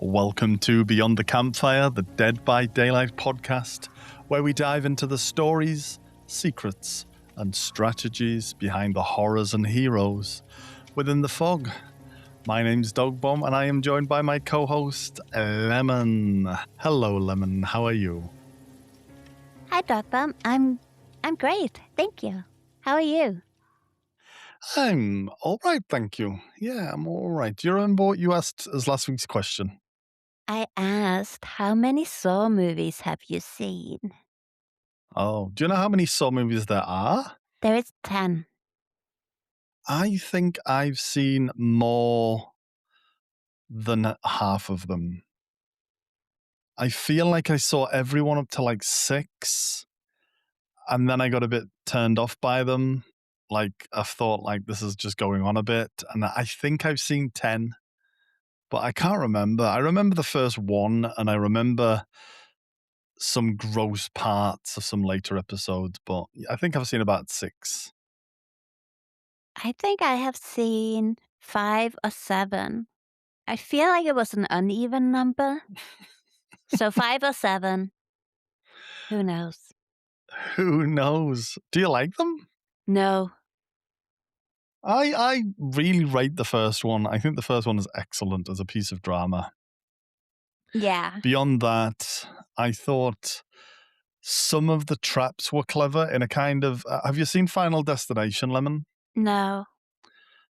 Welcome to Beyond the Campfire, the Dead by Daylight podcast, where we dive into the stories, secrets, and strategies behind the horrors and heroes within the fog. My name's Dogbomb, and I am joined by my co-host, Lemon. Hello, Lemon. How are you? Hi, Dogbomb. I'm great. Thank you. How are you? I'm all right, thank you. Yeah, I'm all right. Do you remember what you asked as last week's question? I asked, how many Saw movies have you seen? Oh, do you know how many Saw movies there are? There is 10. I think I've seen more than half of them. I feel like I saw everyone up to like 6, and then I got a bit turned off by them. Like, I thought, like, this is just going on a bit, and I think I've seen 10, but I can't remember. I remember the first one, and I remember some gross parts of some later episodes, but I think I've seen about 6. I think I have seen 5 or 7. I feel like it was an uneven number. So 5 or 7. Who knows? Who knows? Do you like them? No. I really rate the first one. I think the first one is excellent as a piece of drama. Yeah. Beyond that, I thought some of the traps were clever in a kind of... have you seen Final Destination, Lemon? No.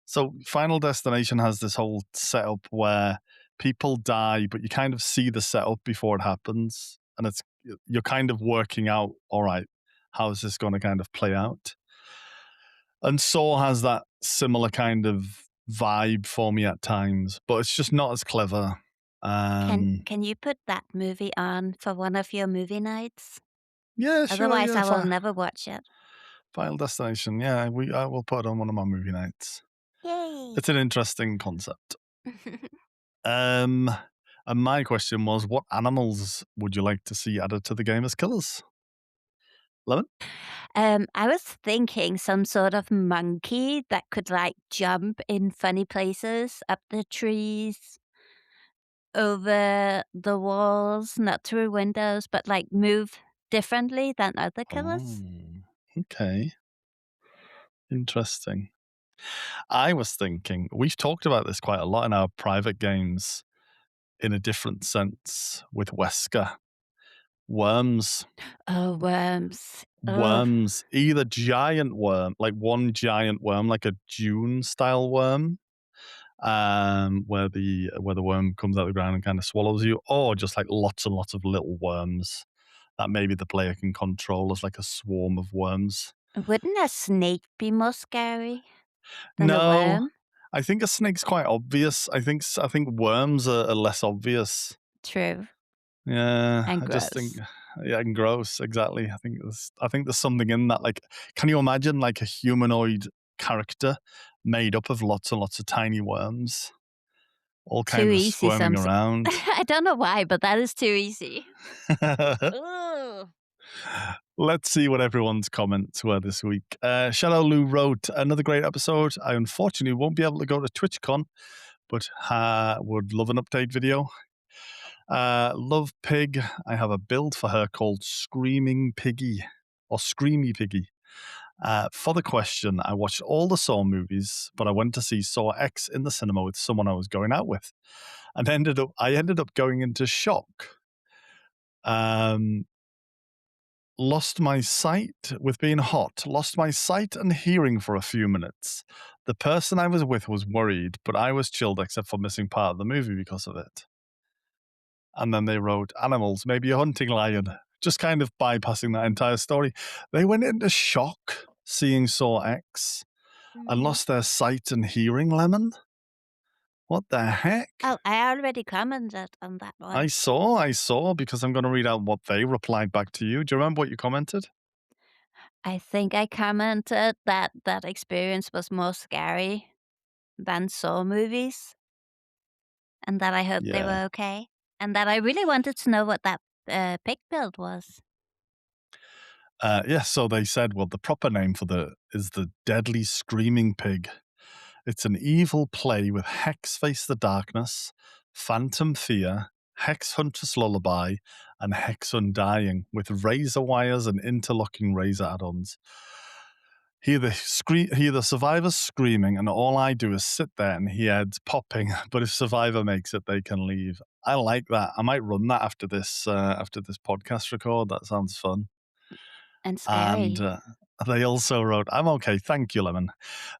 So Final Destination has this whole setup where people die, but you kind of see the setup before it happens. And you're kind of working out, all right, how is this going to kind of play out? And Saw has that similar kind of vibe for me at times, but it's just not as clever. Can you put that movie on for one of your movie nights? Yeah, sure. Otherwise, Yeah, I will never watch it. Final Destination. Yeah, I will put it on one of my movie nights. Yay! It's an interesting concept. And my question was, what animals would you like to see added to the game as killers? Lemon? I was thinking some sort of monkey that could like jump in funny places, up the trees, over the walls, not through windows, but like move differently than other killers. Okay. Interesting. I was thinking, we've talked about this quite a lot in our private games in a different sense with Wesker. Worms. Oh, worms. Worms. Either giant worm, like one giant worm, like a Dune style worm, where the worm comes out of the ground and kind of swallows you, or just like lots and lots of little worms that maybe the player can control as like a swarm of worms. Wouldn't a snake be more scary than a No, worm? I think a snake's quite obvious. I think worms are less obvious. True. Yeah, And I just think, gross. yeah, and gross. Exactly. I think there's something in that. Like, can you imagine like a humanoid character made up of lots and lots of tiny worms, all Too kind of easy. squirming around? I don't know why, but that is too easy. Ooh. Let's see what everyone's comments were this week. Shadow Lou wrote, another great episode. I unfortunately won't be able to go to TwitchCon, but would love an update video. Love Pig. I have a build for her called Screaming Piggy or Screamy Piggy. For the question, I watched all the Saw movies, but I went to see Saw X in the cinema with someone I was going out with, and I ended up going into shock. Lost my sight with being hot, lost my sight and hearing for a few minutes. The person I was with was worried, but I was chilled except for missing part of the movie because of it. And then they wrote, animals, maybe a hunting lion, just kind of bypassing that entire story. They went into shock seeing Saw X and lost their sight and hearing, Lemon. What the heck? Oh, I already commented on that one. I saw, because I'm going to read out what they replied back to you. Do you remember what you commented? I think I commented that that experience was more scary than Saw movies, and that I hope they Yeah. were okay, and that I really wanted to know what that pig build was. Yeah, so they said, well, the proper name is the Deadly Screaming Pig. It's an evil play with Hex Face the Darkness, Phantom Fear, Hex Huntress Lullaby, and Hex Undying with razor wires and interlocking razor add-ons. Hear the survivors screaming, and all I do is sit there and hear heads popping. But if survivor makes it, they can leave. I like that. I might run that after this podcast record. That sounds fun. And And scary. they also wrote, "I'm okay, thank you, Lemon.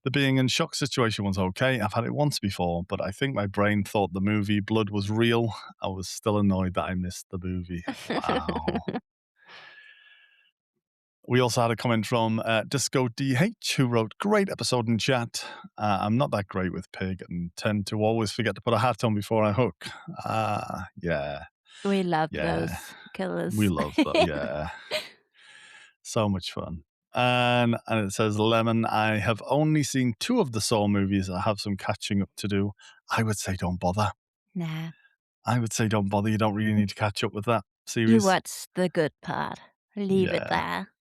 The being in shock situation was okay. I've had it once before, but I think my brain thought the movie Blood was real. I was still annoyed that I missed the movie." Wow. We also had a comment from Disco DH, who wrote, "Great episode in chat. I'm not that great with pig and tend to always forget to put a hat on before I hook." Yeah, We love yeah. those We killers. love that. Yeah. So much fun. And it says, "Lemon, I have only seen 2 of the Saw movies. I have some catching up to do. I would say don't bother. Nah, I would say don't bother. You don't really need to catch up with that you series." watch the good part. Leave it Yeah. there.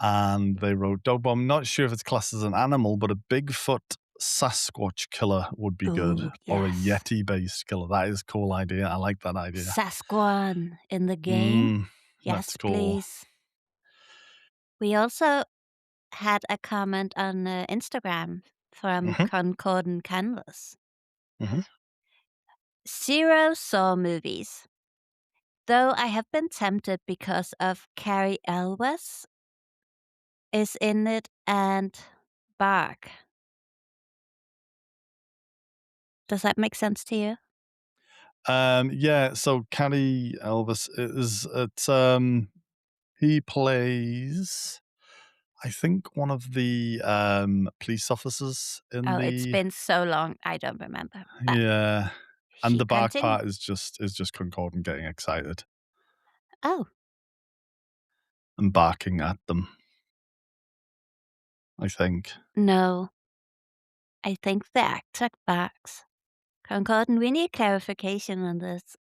And they wrote, "Dog Bomb, not sure if it's classed as an animal, but a Bigfoot Sasquatch killer would be good. Ooh, Or a yes. Yeti-based killer." That is a cool idea. I like that idea. Sasquatch in the game. Mm, that's Yes, cool. please. We also had a comment on Instagram from Mhm, Concordant Canvas. mhm. Zero Saw movies. Though I have been tempted because of Carrie Elwes is in it and Bark. Does that make sense to you? Yeah, so Caddy Elvis is he plays, I think, one of the police officers in Oh, it's the been so long, I don't remember. But yeah. And she the bark continued. part is just Concordant getting excited Oh, and barking at them, I think. no, I think the actor barks. Concordant, we need clarification on this.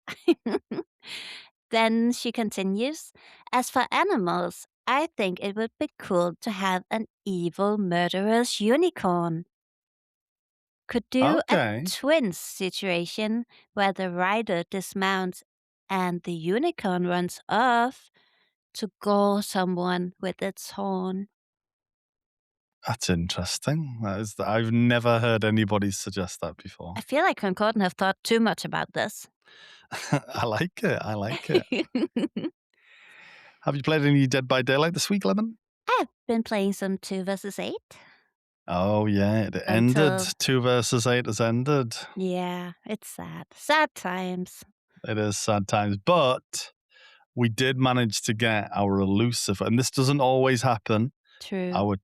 Then she continues, as for animals, I think it would be cool to have an evil murderous unicorn. Could do a Okay, twins situation where the rider dismounts and the unicorn runs off to gore someone with its horn. that's interesting. I've never heard anybody suggest that before. I feel like Concordant have thought too much about this. I like it, I like it. Have you played any Dead by Daylight this week, Lemon? I've been playing some 2 versus 8 Oh, yeah, it ended. until, 2 versus 8 has ended. yeah, it's sad. Sad times. It is sad times, but we did manage to get our elusive, and this doesn't always happen, True. our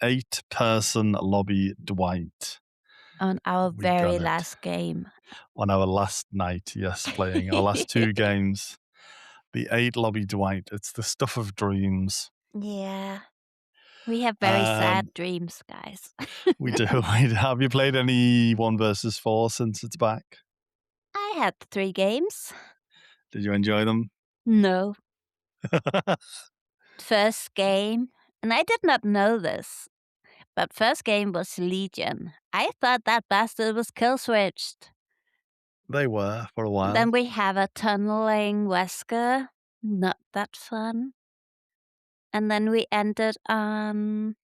8-person lobby Dwight. On our We got very it last game. on our last night, yes, playing our last 2 games. The 8 lobby Dwight, it's the stuff of dreams. Yeah. We have very sad Um, dreams, guys. we do. Have you played any 1 versus 4 since it's back? I had 3 games. Did you enjoy them? No. First game, and I did not know this, but first game was Legion. I thought that bastard was kill switched. They were for a Then while. we have a tunneling Wesker. Not that fun. And then we ended on.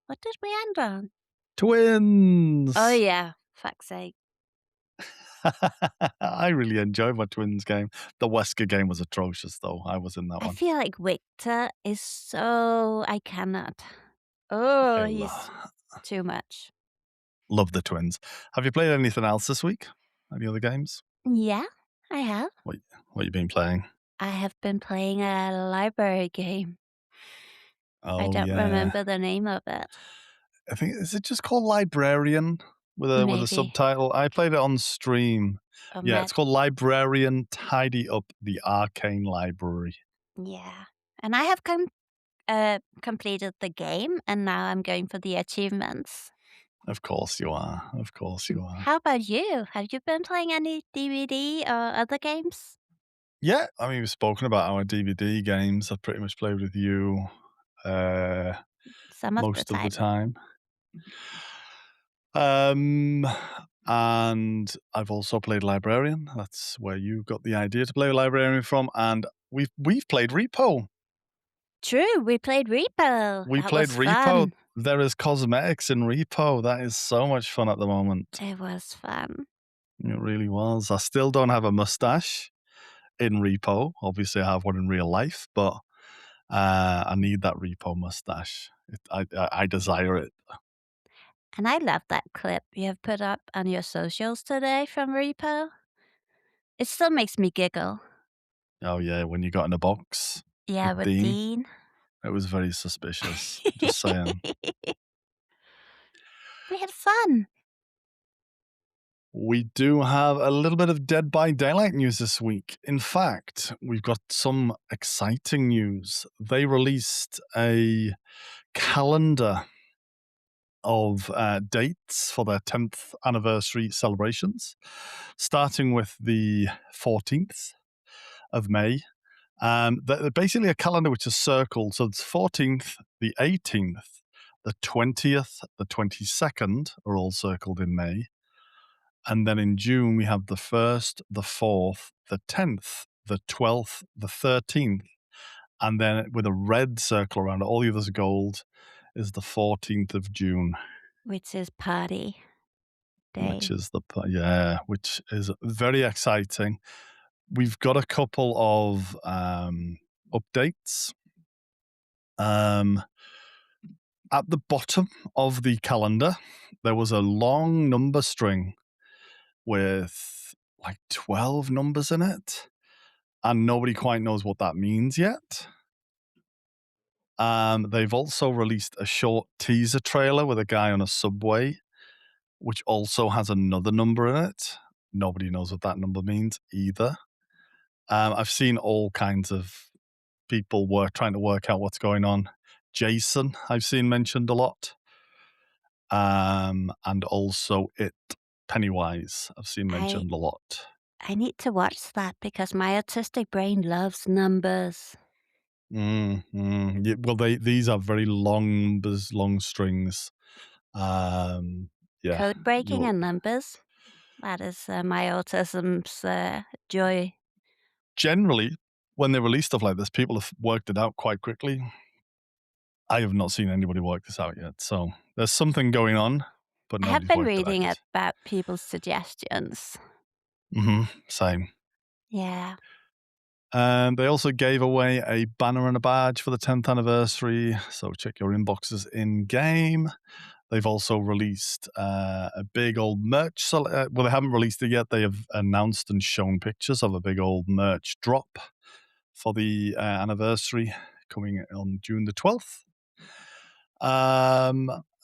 What did we end on? Oh, Twins! yeah. Fuck's sake. I really enjoyed my twins game. The Wesker game was atrocious, though. I was in that I one. feel like Victor is so. I cannot. Oh, I he's too much. love the twins. Have you played anything else this week? Any other games? Yeah, I have. What what you been playing? I have been playing a library game. I Oh don't yeah. remember the name of it. I think is it just called Librarian with a Maybe. subtitle? I played it on stream. Or Yeah, Matt. it's called Librarian Tidy Up the Arcane Library. Yeah. And I have completed the game, and now I'm going for the achievements. Of course you are. Of course you are. How about you? Have you been playing any DVD or other games? Yeah, I mean, we've spoken about our DVD games. I've pretty much played with you uh, Some of the most of the time. time. Um, And I've also played Librarian. That's where you got the idea to play Librarian from. And we've played Repo. True, we played Repo. We That played was Repo. fun. There is cosmetics in Repo. That is so much fun at the moment. It was fun. It really was. I still don't have a mustache in Repo. Obviously, I have one in real life, but I need that Repo mustache. I desire it. And I love that clip you have put up on your socials today from Repo. It still makes me giggle. Oh yeah, when you got in a box Yeah, with with Dean, Dean. it was very suspicious. Just saying. We had fun. We do have a little bit of Dead by Daylight news this week. In fact, we've got some exciting news. They released a calendar of dates for their 10th anniversary celebrations, starting with the 14th of May. They're basically a calendar which is circled. So it's 14th, the 18th, the 20th, the 22nd are all circled in May. And then in June, we have the 1st, the 4th, the 10th, the 12th, the 13th. And then with a red circle around it, all the others are gold, is the 14th of June, Which is party which day. is which is very exciting. We've got a couple of updates. At the bottom of the calendar, there was a long number string with like 12 numbers in it, and nobody quite knows what that means yet. They've also released a short teaser trailer with a guy on a subway, which also has another number in it. Nobody knows what that number means either. I've seen all kinds of people trying to work out what's going on. Jason, I've seen mentioned a lot. And also Pennywise, I've seen I mentioned a lot. I need to watch that because my autistic brain loves numbers. Yeah, well, these are very long numbers, long strings. Um, yeah, Code breaking you'll and numbers. That is my autism's joy. generally when they release stuff like this, people have worked it out quite quickly. I have not seen anybody work this out yet, so there's something going on, but I have nobody's been worked it out reading yet. about people's suggestions. Same. Yeah. And they also gave away a banner and a badge for the 10th anniversary, so check your inboxes in game. They've also released a big old merch. Well, they haven't released it yet. They have announced and shown pictures of a big old merch drop for the anniversary coming on June the 12th.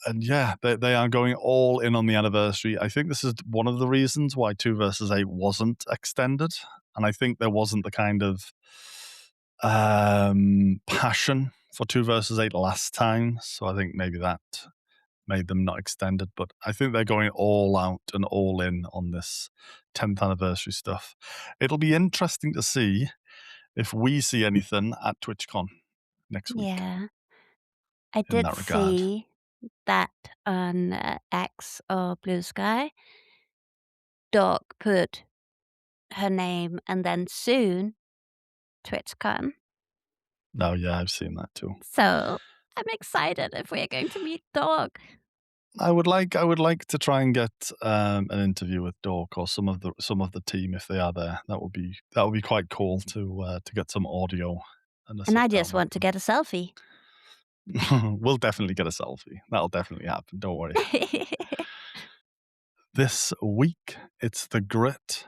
And yeah, they are going all in on the anniversary. I think this is one of the reasons why 2 versus 8 wasn't extended. And I think there wasn't the kind of passion for 2 versus 8 last time. So I think maybe that made them not extended. But I think they're going all out and all in on this 10th anniversary stuff. It'll be interesting to see if we see anything at TwitchCon next week Yeah. I in did that regard. see that on X or Blue Sky. Dog put her name and then soon TwitchCon. No, yeah, I've seen that too. So I'm excited if we're going to meet Dog. I would like to try and get an interview with Dork or some of the team if they are there. That would be quite cool to get some audio and a And sit I down just with want to get a selfie. them. We'll definitely get a selfie. That'll definitely happen. Don't worry. This week, it's the grit,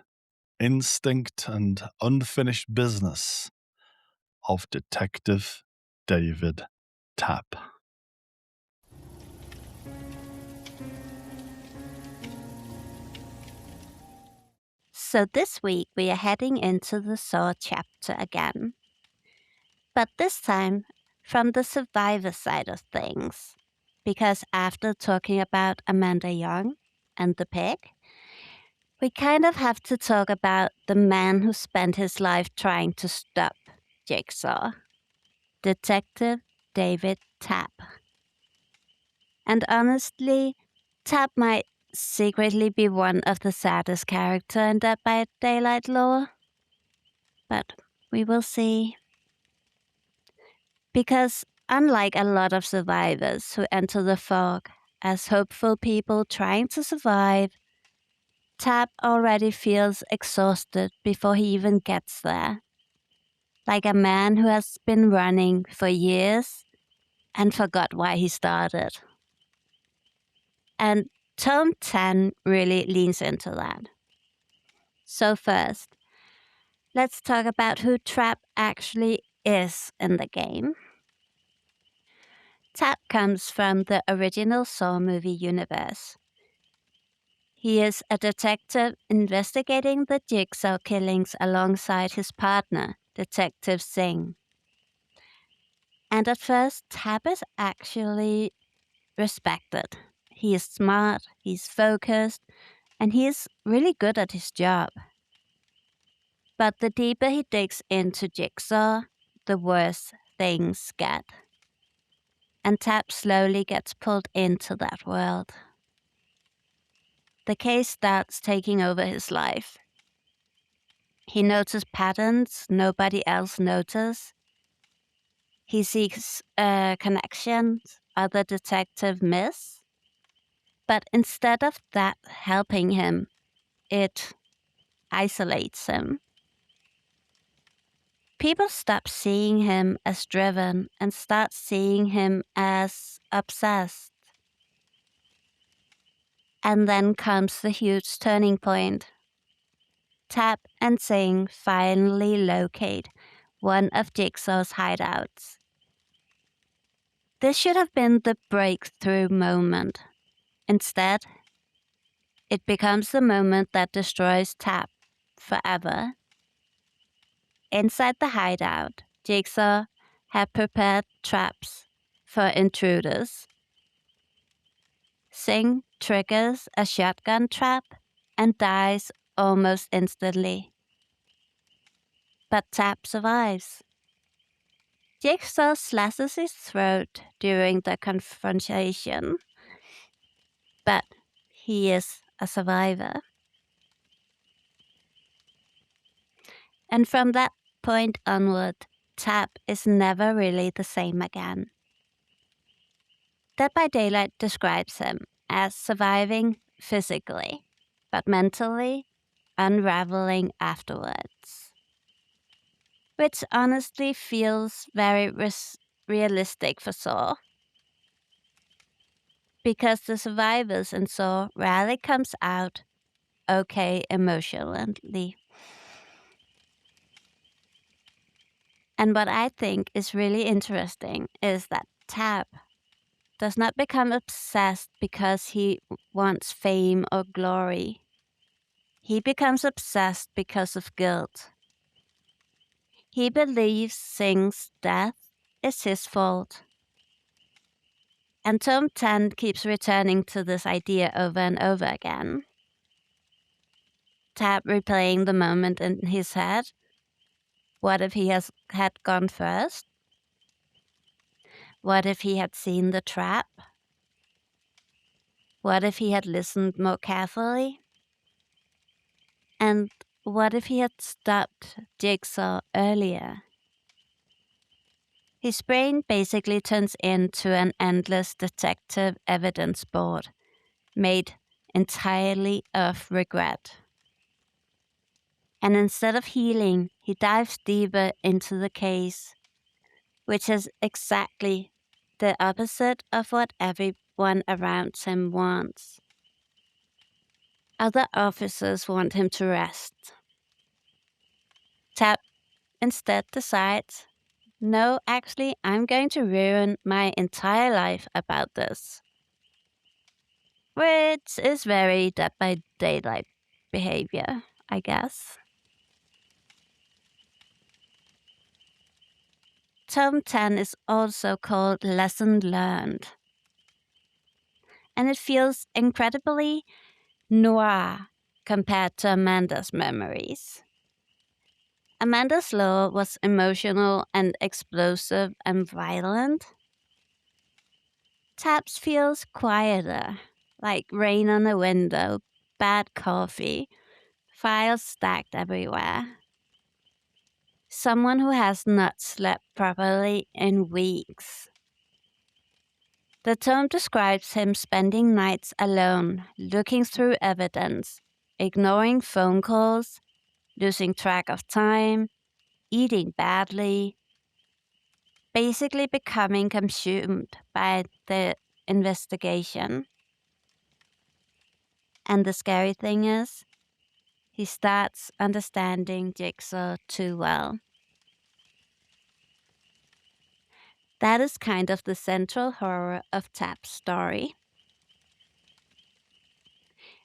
instinct, and unfinished business of Detective David Tapp. So this week we are heading into the Saw chapter again. But this time from the survivor side of things. Because after talking about Amanda Young and the pig, we kind of have to talk about the man who spent his life trying to stop Jigsaw, Detective David Tapp. And honestly, Tapp might secretly be one of the saddest characters in Dead by Daylight lore, but we will see. Because unlike a lot of survivors who enter the fog as hopeful people trying to survive, Tapp already feels exhausted before he even gets there. Like a man who has been running for years and forgot why he started. And Tome 10 really leans into that. So first, let's talk about who Tapp actually is in the game. Tapp comes from the original Saw movie universe. He is a detective investigating the Jigsaw killings alongside his partner, Detective Singh. And at first, Tapp is actually respected. He is smart, he's focused, and he is really good at his job. But the deeper he digs into Jigsaw, the worse things get. And Tapp slowly gets pulled into that world. The case starts taking over his life. He notices patterns nobody else notices. He seeks connections other detectives miss. But instead of that helping him, it isolates him. People stop seeing him as driven and start seeing him as obsessed. And then comes the huge turning point. Tapp and Singh finally locate one of Jigsaw's hideouts. This should have been the breakthrough moment. Instead, it becomes the moment that destroys Tapp forever. Inside the hideout, Jigsaw had prepared traps for intruders. Singh triggers a shotgun trap and dies almost instantly. But Tapp survives. Jigsaw slashes his throat during the confrontation, but he is a survivor. And from that point onward, Tapp is never really the same again. Dead by Daylight describes him as surviving physically, but mentally unraveling afterwards. Which honestly feels very realistic for Saw. Because the survivors in Saw rarely comes out okay emotionally. And what I think is really interesting is that Tapp does not become obsessed because he wants fame or glory. He becomes obsessed because of guilt. He believes Singh's death is his fault. And Tome 10 keeps returning to this idea over and over again. Tapp replaying the moment in his head. What if he had gone first? What if he had seen the trap? What if he had listened more carefully? And what if he had stopped Jigsaw earlier? His brain basically turns into an endless detective evidence board, made entirely of regret. And instead of healing, he dives deeper into the case, which is exactly the opposite of what everyone around him wants. Other officers want him to rest. Tapp instead decides, no, actually, I'm going to ruin my entire life about this. Which is very Dead by Daylight behavior, I guess. Tome 10 is also called Lesson Learned. And it feels incredibly noir compared to Amanda's memories. Amanda's lore was emotional and explosive and violent. Tapp's feels quieter, like rain on a window, bad coffee, files stacked everywhere. Someone who has not slept properly in weeks. The tome describes him spending nights alone, looking through evidence, ignoring phone calls, losing track of time, eating badly, basically becoming consumed by the investigation. And the scary thing is, he starts understanding Jigsaw too well. That is kind of the central horror of Tapp's story.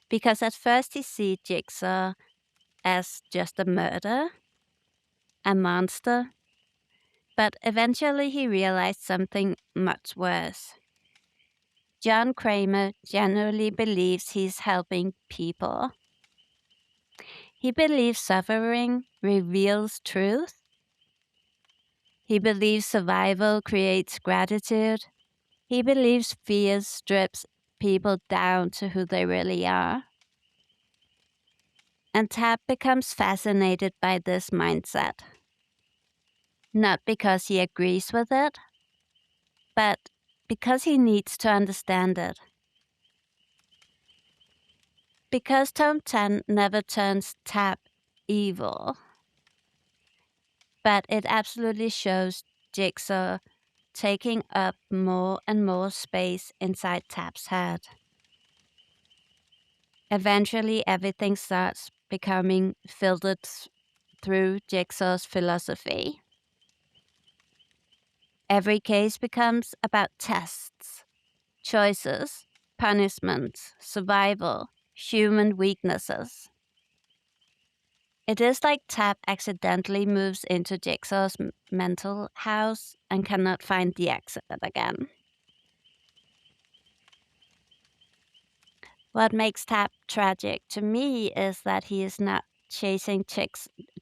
Because at first he sees Jigsaw as just a murder, a monster, but eventually he realized something much worse. John Kramer genuinely believes he's helping people. He believes suffering reveals truth. He believes survival creates gratitude. He believes fear strips people down to who they really are. And Tapp becomes fascinated by this mindset. Not because he agrees with it, but because he needs to understand it. Because Tome 10 never turns Tapp evil, but it absolutely shows Jigsaw taking up more and more space inside Tapp's head. Eventually, everything starts becoming filtered through Jigsaw's philosophy. Every case becomes about tests, choices, punishments, survival, human weaknesses. It is like Tapp accidentally moves into Jigsaw's mental house and cannot find the exit again. What makes Tapp tragic to me is that he is not chasing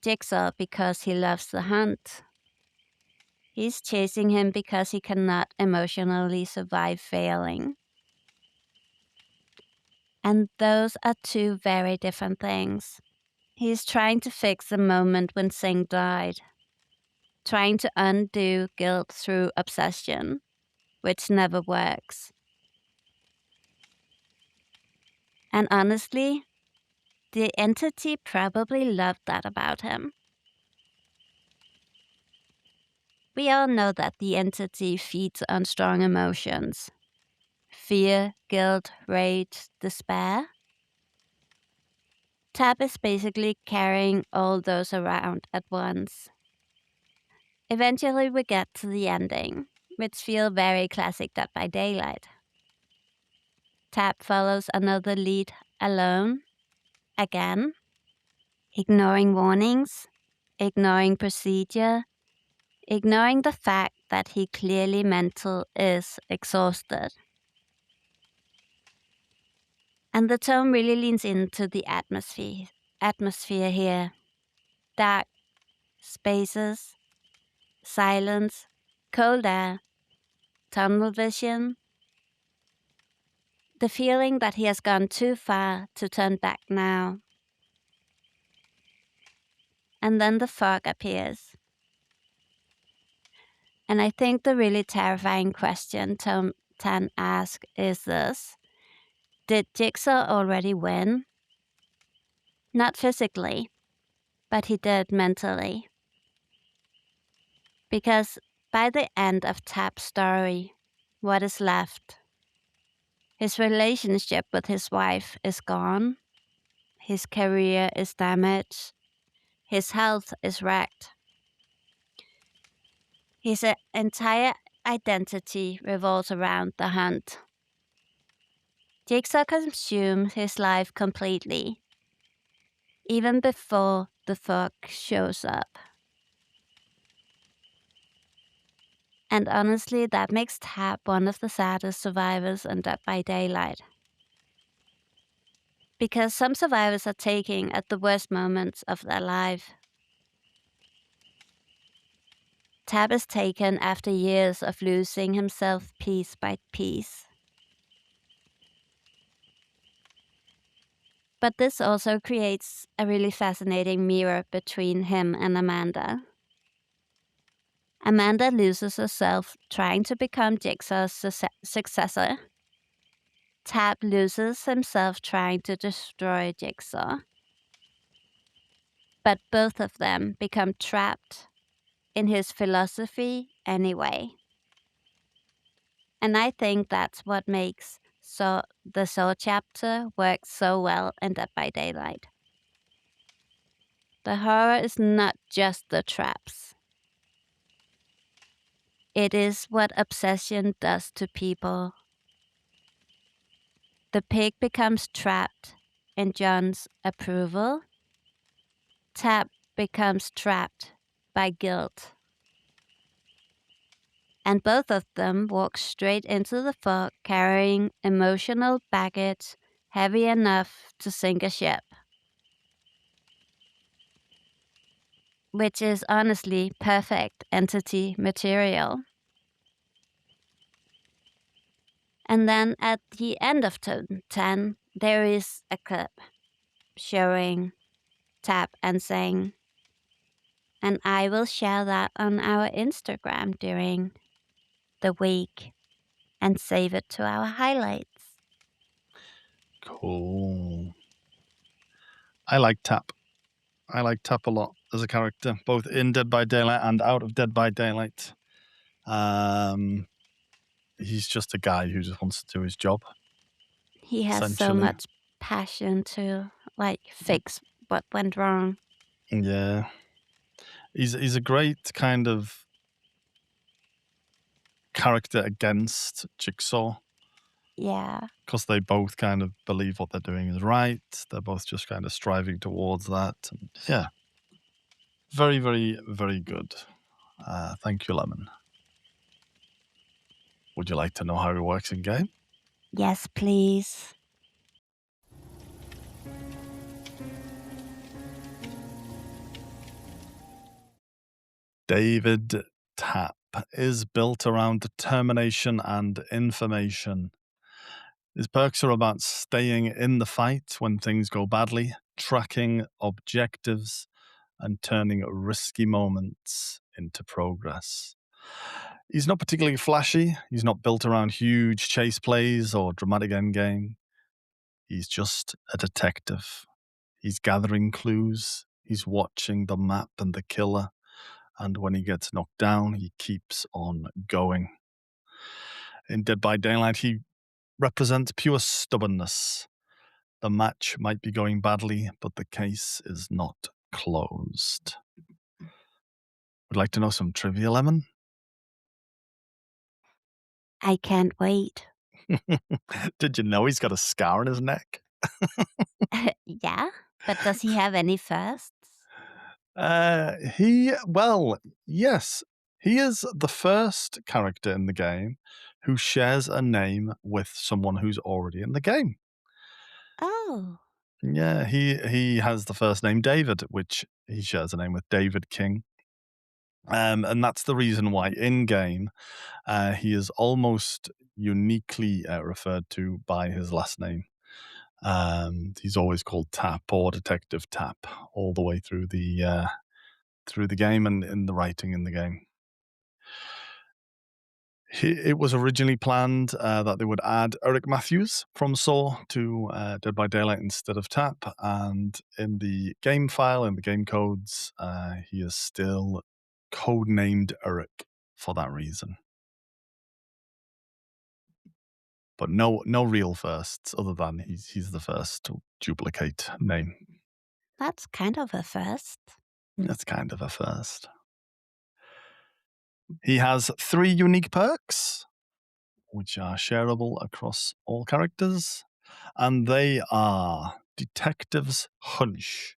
Jigsaw because he loves the hunt. He's chasing him because he cannot emotionally survive failing. And those are two very different things. He's trying to fix the moment when Singh died, trying to undo guilt through obsession, which never works. And honestly, the entity probably loved that about him. We all know that the entity feeds on strong emotions: fear, guilt, rage, despair. Tapp is basically carrying all those around at once. Eventually, we get to the ending, which feels very classic Dead by Daylight. Tapp follows another lead alone, again, ignoring warnings, ignoring procedure, ignoring the fact that he clearly mental is exhausted. And the tone really leans into the atmosphere here. Dark spaces, silence, cold air, tunnel vision. The feeling that he has gone too far to turn back now. And then the fog appears. And I think the really terrifying question Tom Tan asks is this: did Jigsaw already win? Not physically, but he did mentally. Because by the end of Tapp's story, what is left? His relationship with his wife is gone. His career is damaged. His health is wrecked. His entire identity revolves around the hunt. Jigsaw consumes his life completely, even before the fog shows up. And honestly, that makes Tapp one of the saddest survivors in Dead by Daylight. Because some survivors are taken at the worst moments of their life. Tapp is taken after years of losing himself piece by piece. But this also creates a really fascinating mirror between him and Amanda. Amanda loses herself trying to become Jigsaw's successor. Tapp loses himself trying to destroy Jigsaw. But both of them become trapped in his philosophy anyway. And I think that's what makes the Saw chapter work so well in Dead by Daylight. The horror is not just the traps. It is what obsession does to people. The pig becomes trapped in John's approval. Tapp becomes trapped by guilt. And both of them walk straight into the fog carrying emotional baggage heavy enough to sink a ship. Which is honestly perfect entity material. And then at the end of turn 10, there is a clip showing Tapp and saying, and I will share that on our Instagram during the week and save it to our highlights. Cool. I like Tapp. I like Tapp a lot as a character, both in Dead by Daylight and out of Dead by Daylight. He's just a guy who just wants to do his job, He has so essentially. much passion to fix what went wrong. Yeah. He's a great kind of character against Jigsaw Yeah. because they both kind of believe what they're doing is right. They're both just kind of striving towards that. And yeah. Very, very, very good. Thank you, Lemon. Would you like to know how it works in game? Yes, please. David Tapp is built around determination and information. His perks are about staying in the fight when things go badly, tracking objectives, and turning risky moments into progress. He's not particularly flashy. He's not built around huge chase plays or dramatic endgame. He's just a detective. He's gathering clues. He's watching the map and the killer. And when he gets knocked down, he keeps on going. In Dead by Daylight, he represents pure stubbornness. The match might be going badly, but the case is not closed. Would like to know some trivia, Lemon? I can't wait. Did you know he's got a scar on his neck? Yeah? But does he have any firsts? Well, yes. He is the first character in the game who shares a name with someone who's already in the game. Oh. Yeah, he has the first name David, which he shares a name with David King. And that's the reason why in game he is almost uniquely referred to by his last name. He's always called Tapp or Detective Tapp all the way through the game and in the writing in the game. It was originally planned that they would add Eric Matthews from Saw to Dead by Daylight instead of Tapp, and in the game file, in the game codes, he is still codenamed Eric for that reason. But no real firsts other than he's the first to duplicate name. That's kind of a first. That's kind of a first. He has 3 unique perks, which are shareable across all characters, and they are Detective's Hunch.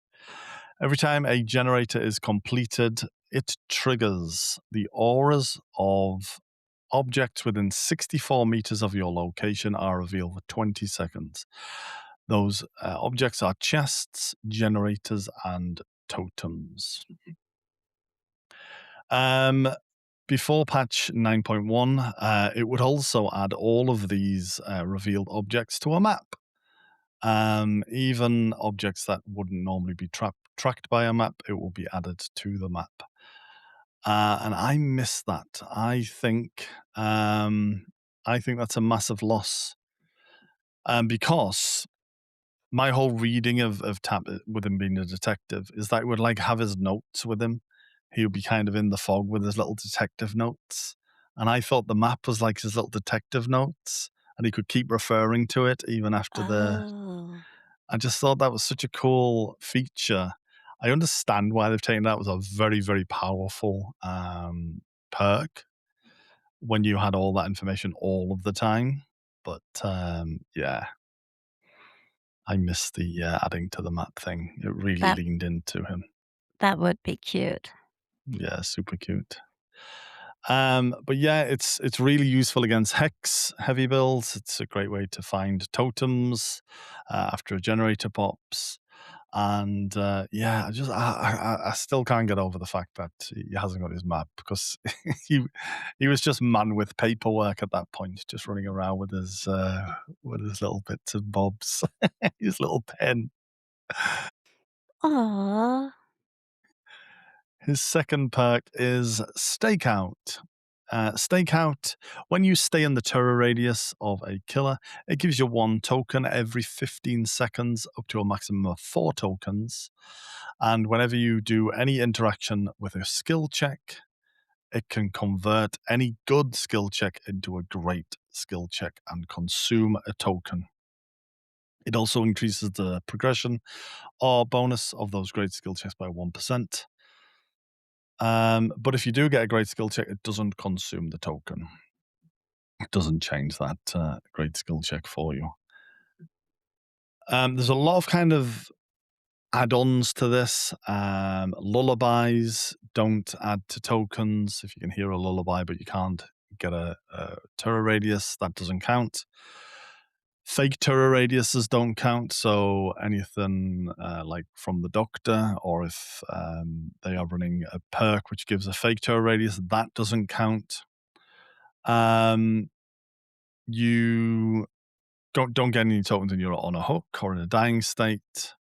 Every time a generator is completed, it triggers the auras of objects within 64 meters of your location are revealed for 20 seconds. Those objects are chests, generators, and totems. Before patch 9.1, it would also add all of these revealed objects to a map. Even objects that wouldn't normally be tracked by a map, it will be added to the map. And I miss that. I think that's a massive loss. Because my whole reading of Tapp with him being a detective is that he would like have his notes with him. He would be kind of in the fog with his little detective notes. And I thought the map was like his little detective notes, and he could keep referring to it even after the. Oh. I just thought that was such a cool feature. I understand why they've taken that. It was a very, very powerful perk when you had all that information all of the time. But yeah, I miss the adding to the map thing. It really That leaned into him. that would be cute. Yeah, super cute. But yeah, it's really useful against hex heavy builds. It's a great way to find totems after a generator pops. And yeah, I still can't get over the fact that he hasn't got his map because he he was just man with paperwork at that point, just running around with his little bits and bobs, his little pen. Aw. His second perk is Stakeout. Stakeout, when you stay in the terror radius of a killer, it gives you one token every 15 seconds, up to a maximum of four tokens. And whenever you do any interaction with a skill check, it can convert any good skill check into a great skill check and consume a token. It also increases the progression or bonus of those great skill checks by 1%. But if you do get a great skill check, it doesn't consume the token. It doesn't change that great skill check for you. There's a lot of kind of add-ons to this. Lullabies don't add to tokens. If you can hear a lullaby, but you can't get a terror radius, that doesn't count. Fake terror radiuses don't count. So anything like from the doctor, or if they are running a perk which gives a fake terror radius, that doesn't count. Um, you don't get any tokens when you're on a hook or in a dying state.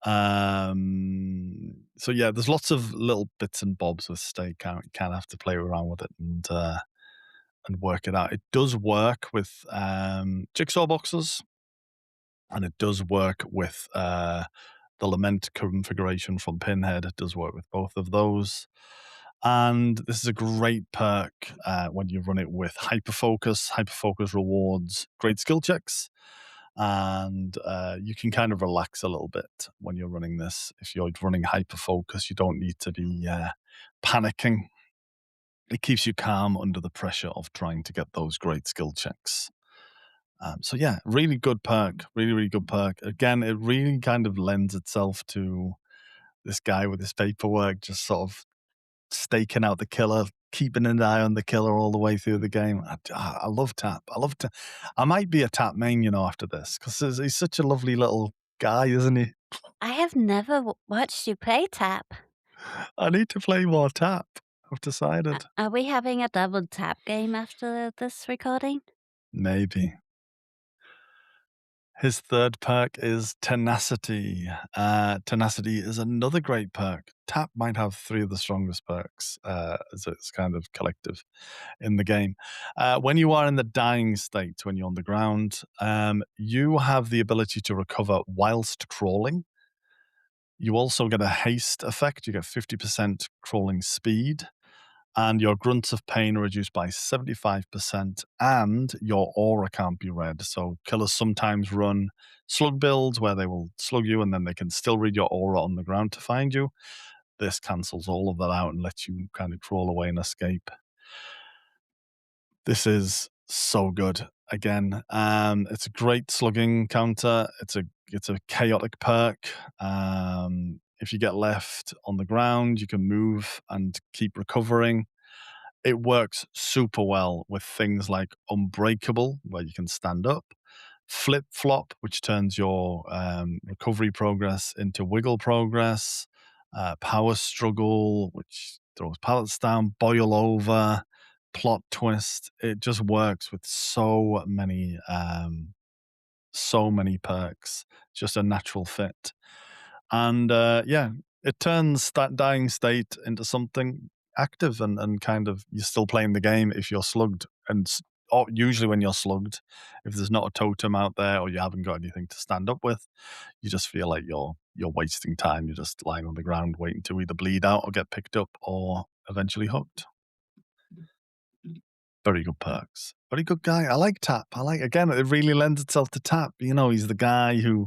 So yeah, there's lots of little bits and bobs with stakeout. You kind of have to play around with it and work it out. It does work with jigsaw boxes, and it does work with the lament configuration from Pinhead. It does work with both of those. And this is a great perk when you run it with hyperfocus. Hyperfocus rewards great skill checks, and you can kind of relax a little bit when you're running this. If you're running hyperfocus, you don't need to be panicking. It keeps you calm under the pressure of trying to get those great skill checks. So yeah, really good perk, really, really good perk. Again, it really kind of lends itself to this guy with his paperwork, just sort of staking out the killer, keeping an eye on the killer all the way through the game. I love Tapp. I love Tapp. I might be a Tapp main, after this, because he's such a lovely little guy, isn't he? I have never watched you play tap. I need to play more Tapp. I've decided. Are we having a double tap game after this recording? Maybe. His third perk is Tenacity. Tenacity is another great perk. Tapp might have three of the strongest perks as it's kind of collective in the game. When you are in the dying state, when you're on the ground, you have the ability to recover whilst crawling. You also get a haste effect. You get 50% crawling speed, and your grunts of pain are reduced by 75%, and your aura can't be read. So killers sometimes run slug builds where they will slug you and then they can still read your aura on the ground to find you. This cancels all of that out and lets you kind of crawl away and escape. This is so good. Again, it's a great slugging counter. It's a chaotic perk. If you get left on the ground, you can move and keep recovering. It works super well with things like Unbreakable, where you can stand up, Flip Flop, which turns your recovery progress into wiggle progress, Power Struggle, which throws pallets down, Boil Over, Plot Twist. It just works with so many so many perks, just a natural fit. And yeah, it turns that dying state into something active and kind of you're still playing the game if you're slugged. And or usually when you're slugged, if there's not a totem out there or you haven't got anything to stand up with, you just feel like you're wasting time. You're just lying on the ground waiting to either bleed out or get picked up or eventually hooked. Very good perks. Very good guy. I like Tapp. I like again, it really lends itself to Tapp. You know, he's the guy who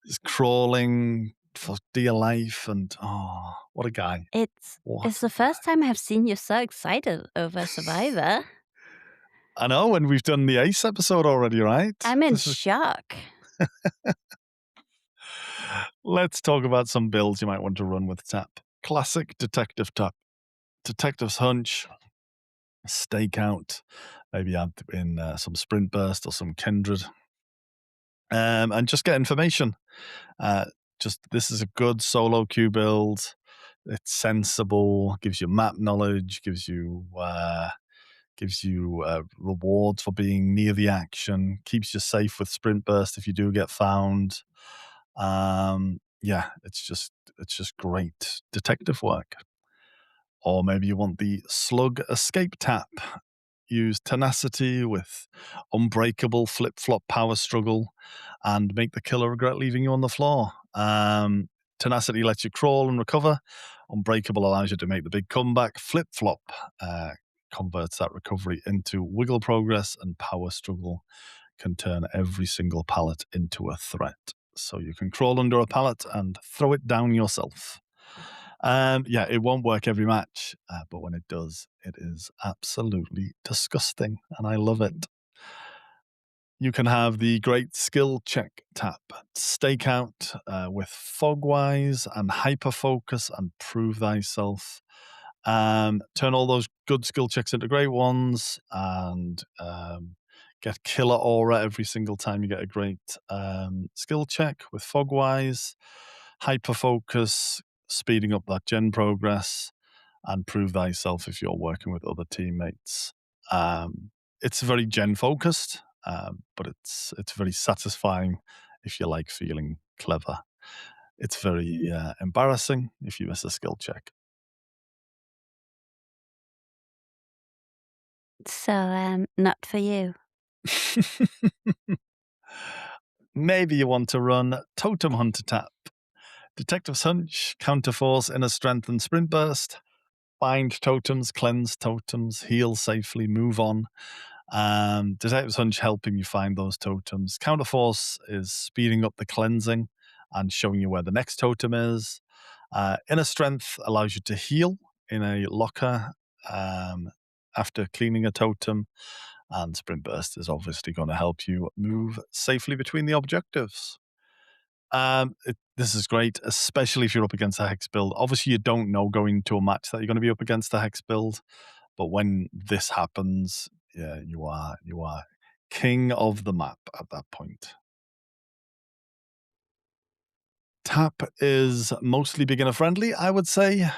is crawling for dear life and oh, what a guy. It's What a the guy. first time I have seen you so excited over Survivor. I know, and we've done the Ace episode already, right? I'm in This is shock. let's talk about some builds you might want to run with Tapp. Classic detective Tapp. Detective's hunch, stakeout, maybe add in some sprint burst or some kindred. And just get information. Uh, just this is a good solo queue build. It's sensible, gives you map knowledge, gives you rewards for being near the action, keeps you safe with sprint burst if you do get found. Yeah, it's just great detective work. Or maybe you want the slug escape tap. Use tenacity with unbreakable flip flop power struggle and make the killer regret leaving you on the floor. Tenacity lets you crawl and recover. Unbreakable allows you to make the big comeback. Flip flop converts that recovery into wiggle progress, and power struggle can turn every single pallet into a threat. So you can crawl under a pallet and throw it down yourself. Yeah, it won't work every match, but when it does, it is absolutely disgusting, and I love it. You can have the great skill check tap, stakeout with fogwise and hyperfocus and prove thyself. Turn all those good skill checks into great ones and get killer aura every single time you get a great skill check with fogwise, hyperfocus, speeding up that gen progress, and prove thyself if you're working with other teammates. It's very gen focused, but it's very satisfying if you like feeling clever. It's very embarrassing if you miss a skill check. So, not for you. Maybe you want to run Totem Hunter Tap. Detective's Hunch, Counterforce, Inner Strength, and Sprint Burst. Find totems, cleanse totems, heal safely, move on. Detective's Hunch helping you find those totems. Counterforce is speeding up the cleansing and showing you where the next totem is. Inner Strength allows you to heal in a locker after cleaning a totem. And Sprint Burst is obviously going to help you move safely between the objectives. This is great, especially if you're up against a hex build. Obviously, you don't know going to a match that you're going to be up against a hex build, but when this happens, yeah, you are king of the map at that point. Tap is mostly beginner friendly, I would say.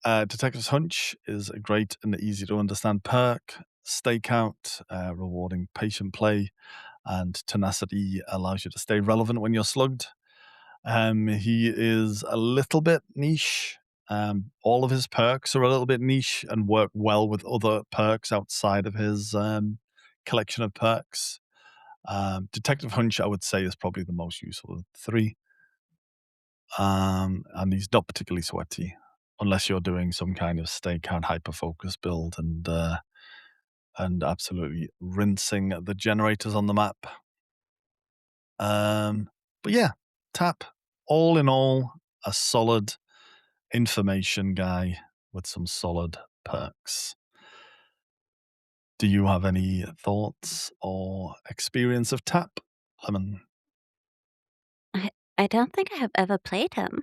Detective's Hunch is a great and easy to understand perk. Stakeout, rewarding patient play, and tenacity allows you to stay relevant when you're slugged. He is a little bit niche. All of his perks are a little bit niche and work well with other perks outside of his collection of perks. Detective Hunch, I would say, is probably the most useful of the three. And he's not particularly sweaty unless you're doing some kind of stakeout hyper focus build and absolutely rinsing the generators on the map. But yeah, Tap, all in all, a solid information guy with some solid perks. Do you have any thoughts or experience of Tap, Lemon? I I don't think I have ever played him.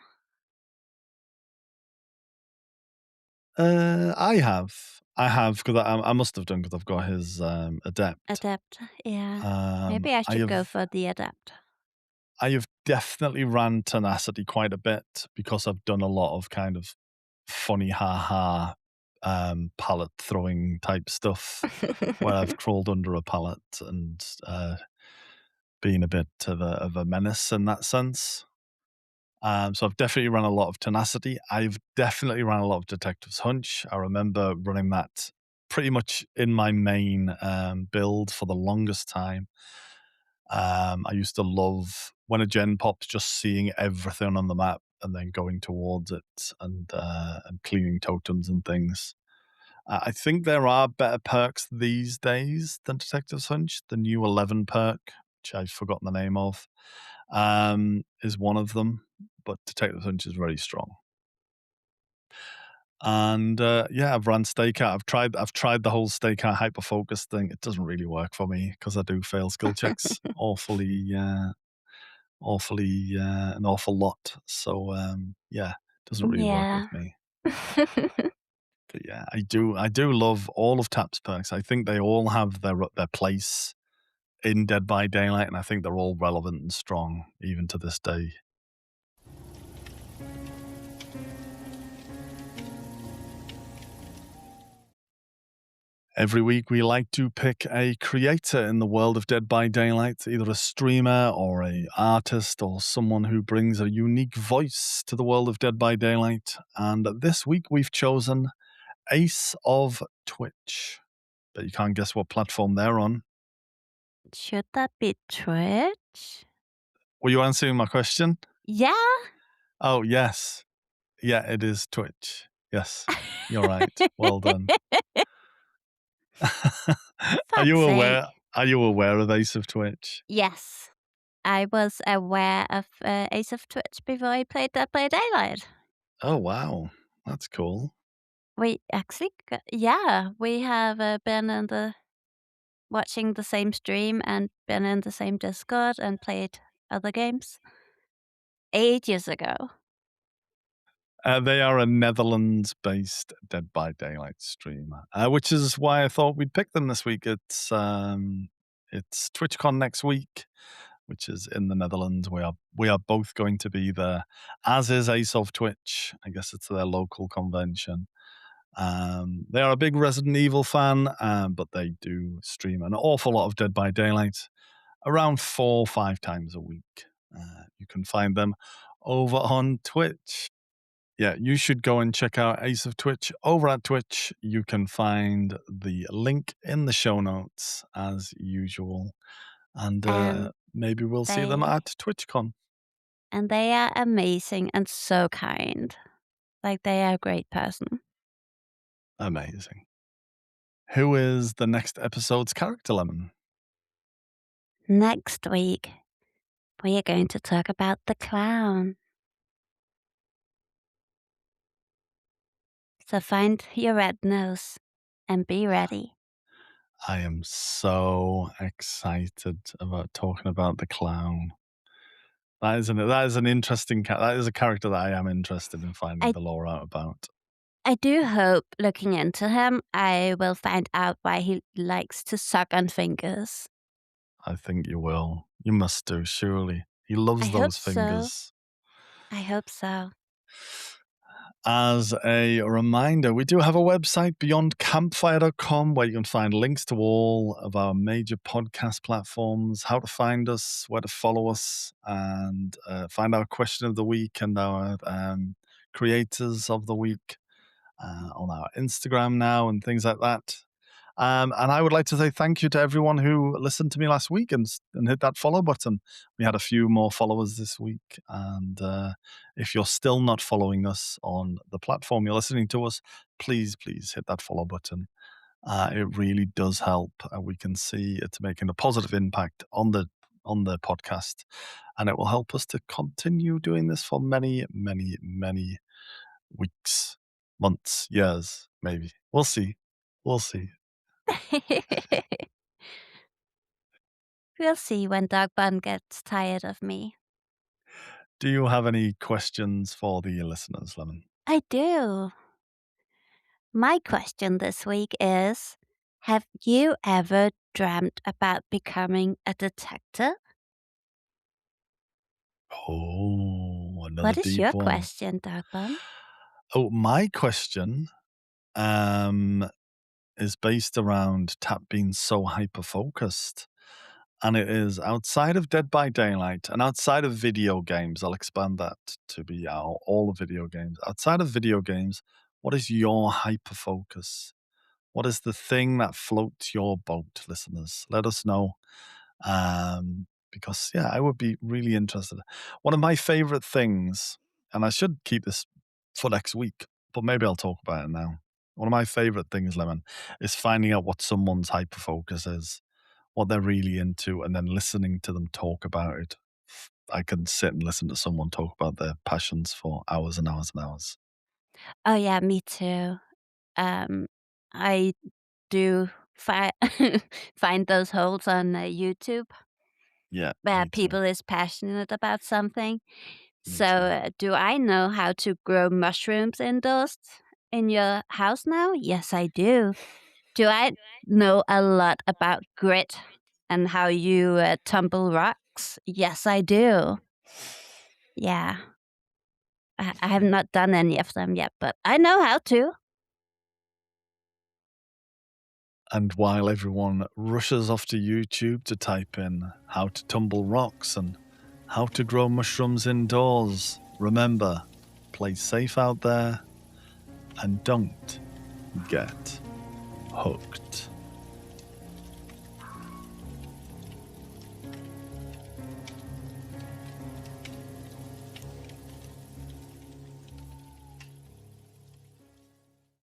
I have. I have because I must have done because I've got his adept. Adapt, yeah. Maybe I I should go have for the adapt. I have definitely ran tenacity quite a bit because I've done a lot of kind of funny ha pallet throwing type stuff where I've crawled under a pallet and being a bit of a menace in that sense. So I've definitely run a lot of Tenacity. I've definitely run a lot of Detective's Hunch. I remember running that pretty much in my main build for the longest time. I used to love when a gen pops, just seeing everything on the map and then going towards it and cleaning totems and things. I think there are better perks these days than Detective's Hunch. The new 11 perk, which I've forgotten the name of, is one of them, but Detective's Hunch is very strong. And yeah, I've run stakeout. I've tried the whole stakeout hyper focus thing. It doesn't really work for me because I do fail skill checks an awful lot. So yeah, doesn't really work with Yeah. me. But yeah, I do love all of Tapp's perks. I think they all have their place in Dead by Daylight, and I think they're all relevant and strong even to this day. Every week, we like to pick a creator in the world of Dead by Daylight, either a streamer or a artist or someone who brings a unique voice to the world of Dead by Daylight. And this week, we've chosen Ace of Twitch. But you can't guess what platform they're on. Should that be Twitch? Were you answering my question? Yeah. Oh, yes. Yeah, it is Twitch. Yes, you're right. Well done. Are Fuck's you sake. aware? Are you aware of Ace of Twitch? Yes. I was aware of Ace of Twitch before I played Dead by Daylight. Oh, wow. That's cool. We actually, yeah, we have been in the watching the same stream and been in the same Discord and played other games ages ago. They are a Netherlands-based Dead by Daylight streamer, which is why I thought we'd pick them this week. It's TwitchCon next week, which is in the Netherlands. We are both going to be there, as is Ace of Twitch. I guess it's their local convention. They are a big Resident Evil fan, but they do stream an awful lot of Dead by Daylight, around 4 or 5 times a week. You can find them over on Twitch. Yeah, you should go and check out Ace of Twitch over at Twitch. You can find the link in the show notes as usual. And And maybe we'll see them they at TwitchCon. and they are amazing and so kind. Like they are a great person. Amazing. Who is the next episode's character, Lemon? Next week, we are going to talk about the clown. So find your red nose and be ready. I am so excited about talking about the clown. That is an interesting that is a character that I am interested in finding I the lore out about. I do hope looking into him, I will find out why he likes to suck on fingers. I think you will. You must do, surely. He I loves hope those so. fingers. I hope so. As a reminder, we do have a website, beyondcampfire.com, where you can find links to all of our major podcast platforms, how to find us, where to follow us, and find our question of the week and our creators of the week on our Instagram now and things like that. And I would like to say thank you to everyone who listened to me last week and hit that follow button. We had a few more followers this week. And if you're still not following us on the platform you're listening to us, please hit that follow button. It really does help. We can see it's making a positive impact on the podcast, and it will help us to continue doing this for many weeks, months, years, maybe. We'll see. We'll see. We'll see when Dog Bun gets tired of me. Do you have any questions for the listeners, Lemon? I do. My question this week is, have you ever dreamt about becoming a detective? Oh, another What is your deep one. question, Dog Bun? Oh, my question um, is based around Tap being so hyper focused. And it is outside of Dead by Daylight and outside of video games. I'll expand that to be all the video games. Outside of video games, what is your hyper focus? What is the thing that floats your boat, listeners? Let us know. Because, yeah, I would be really interested. One of my favorite things, and I should keep this for next week, but maybe I'll talk about it now. One of my favorite things, Lemon, is finding out what someone's hyper focus is, what they're really into, and then listening to them talk about it. I can sit and listen to someone talk about their passions for hours and hours and hours. Oh, yeah, me too. I do find those holes on, YouTube Yeah, where me too. people is passionate about something. Me So, too. do I know how to grow mushrooms indoors in your house now? Yes, I do. Do I know a lot about grit and how you, tumble rocks? Yes, I do. Yeah. I have not done any of them yet, but I know how to. And while everyone rushes off to YouTube to type in how to tumble rocks and how to grow mushrooms indoors, remember, play safe out there and don't get hooked.